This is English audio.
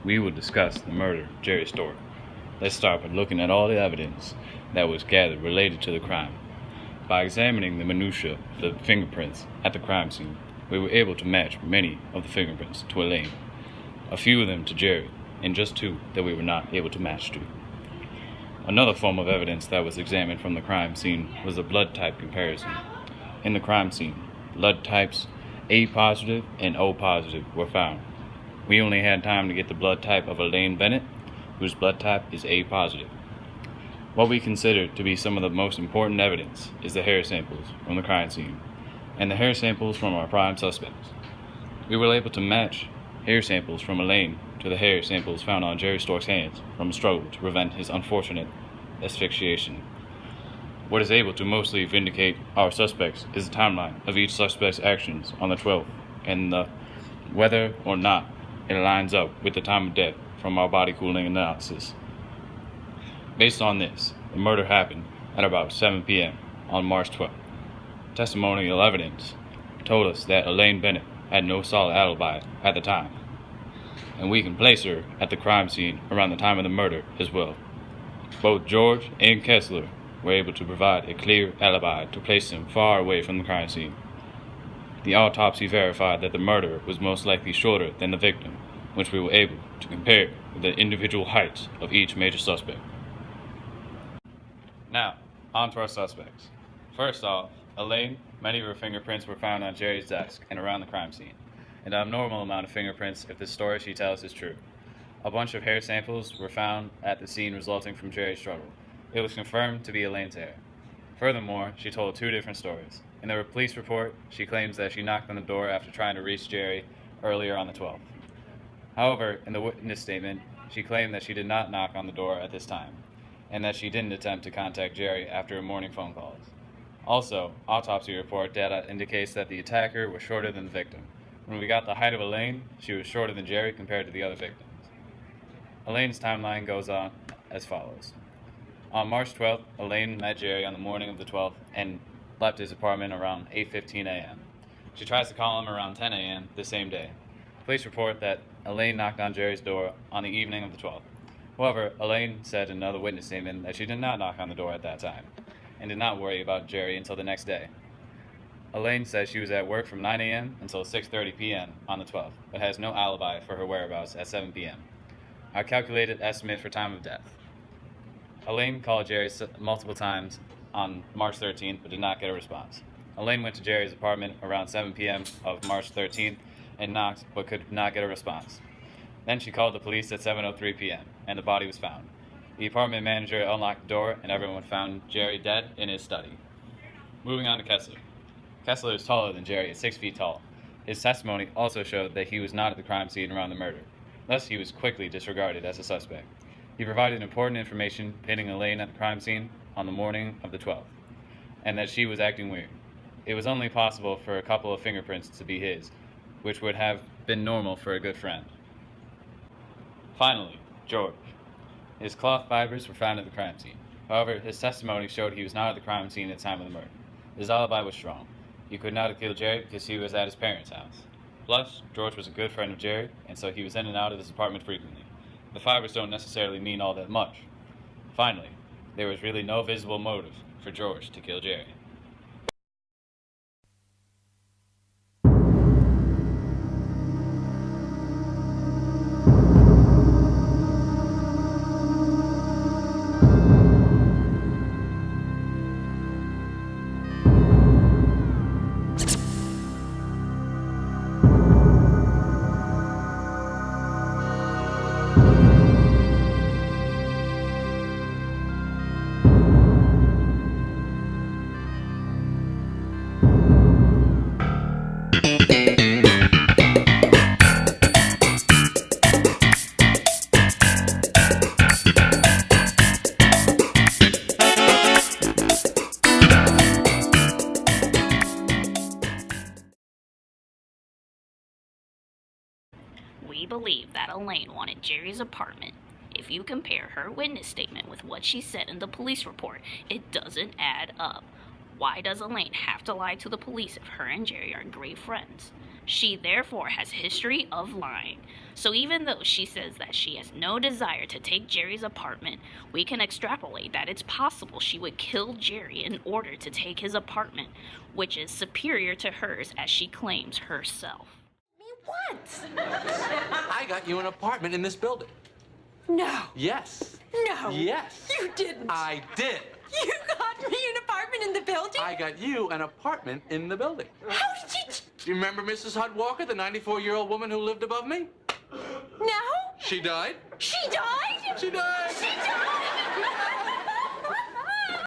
we will discuss the murder of Jerry Stork. Let's start by looking at all the evidence that was gathered related to the crime. By examining the minutiae of the fingerprints at the crime scene, we were able to match many of the fingerprints to Elaine, a few of them to Jerry, and just two that we were not able to match to. Another form of evidence that was examined from the crime scene was the blood type comparison. In the crime scene, blood types A positive and O positive were found. We only had time to get the blood type of Elaine Bennett, whose blood type is A positive. What we consider to be some of the most important evidence is the hair samples from the crime scene and the hair samples from our prime suspects. We were able to match hair samples from Elaine to the hair samples found on Jerry Stork's hands from a struggle to prevent his unfortunate asphyxiation. What is able to mostly vindicate our suspects is the timeline of each suspect's actions on the 12th and whether or not it lines up with the time of death from our body cooling analysis. Based on this, the murder happened at about 7 p.m. on March 12th. Testimonial evidence told us that Elaine Bennett had no solid alibi at the time, and we can place her at the crime scene around the time of the murder as well. Both George and Kessler were able to provide a clear alibi to place them far away from the crime scene. The autopsy verified that the murderer was most likely shorter than the victim, which we were able to compare with the individual heights of each major suspect. Now, on to our suspects. First off, Elaine, many of her fingerprints were found on Jerry's desk and around the crime scene, an abnormal amount of fingerprints if the story she tells is true. A bunch of hair samples were found at the scene resulting from Jerry's struggle. It was confirmed to be Elaine's hair. Furthermore, she told two different stories. In the police report, she claims that she knocked on the door after trying to reach Jerry earlier on the 12th. However, in the witness statement, she claimed that she did not knock on the door at this time, and that she didn't attempt to contact Jerry after her morning phone calls. Also, autopsy report data indicates that the attacker was shorter than the victim. When we got the height of Elaine, she was shorter than Jerry compared to the other victims. Elaine's timeline goes on as follows. On March 12th, Elaine met Jerry on the morning of the 12th and left his apartment around 8:15 a.m. She tries to call him around 10 a.m. the same day. Police report that Elaine knocked on Jerry's door on the evening of the 12th. However, Elaine said in another witness statement that she did not knock on the door at that time and did not worry about Jerry until the next day. Elaine says she was at work from 9 a.m. until 6:30 p.m. on the 12th, but has no alibi for her whereabouts at 7 p.m. Our calculated estimate for time of death. Elaine called Jerry multiple times on March 13th, but did not get a response. Elaine went to Jerry's apartment around 7 p.m. of March 13th and knocked, but could not get a response. Then she called the police at 7:03 p.m., and the body was found. The apartment manager unlocked the door, and everyone found Jerry dead in his study. Moving on to Kessler. Kessler is taller than Jerry at 6 feet tall. His testimony also showed that he was not at the crime scene around the murder. Thus, he was quickly disregarded as a suspect. He provided important information pinning Elaine at the crime scene on the morning of the 12th, and that she was acting weird. It was only possible for a couple of fingerprints to be his, which would have been normal for a good friend. Finally, George. His cloth fibers were found at the crime scene. However, his testimony showed he was not at the crime scene at the time of the murder. His alibi was strong. He could not have killed Jerry because he was at his parents' house. Plus, George was a good friend of Jerry, and so he was in and out of his apartment frequently. The fibers don't necessarily mean all that much. Finally, there was really no visible motive for George to kill Jerry. We believe that Elaine wanted Jerry's apartment. If you compare her witness statement with what she said in the police report, it doesn't add up. Why does Elaine have to lie to the police if her and Jerry are great friends? She therefore has a history of lying. So even though she says that she has no desire to take Jerry's apartment, we can extrapolate that it's possible she would kill Jerry in order to take his apartment, which is superior to hers as she claims herself. What? I got you an apartment in this building. No. Yes. No. Yes. You didn't. I did. You got me an apartment in the building? I got you an apartment in the building. How did you... Do you remember Mrs. Hud Walker, the 94-year-old woman who lived above me? No? She died. She died? She died. She died?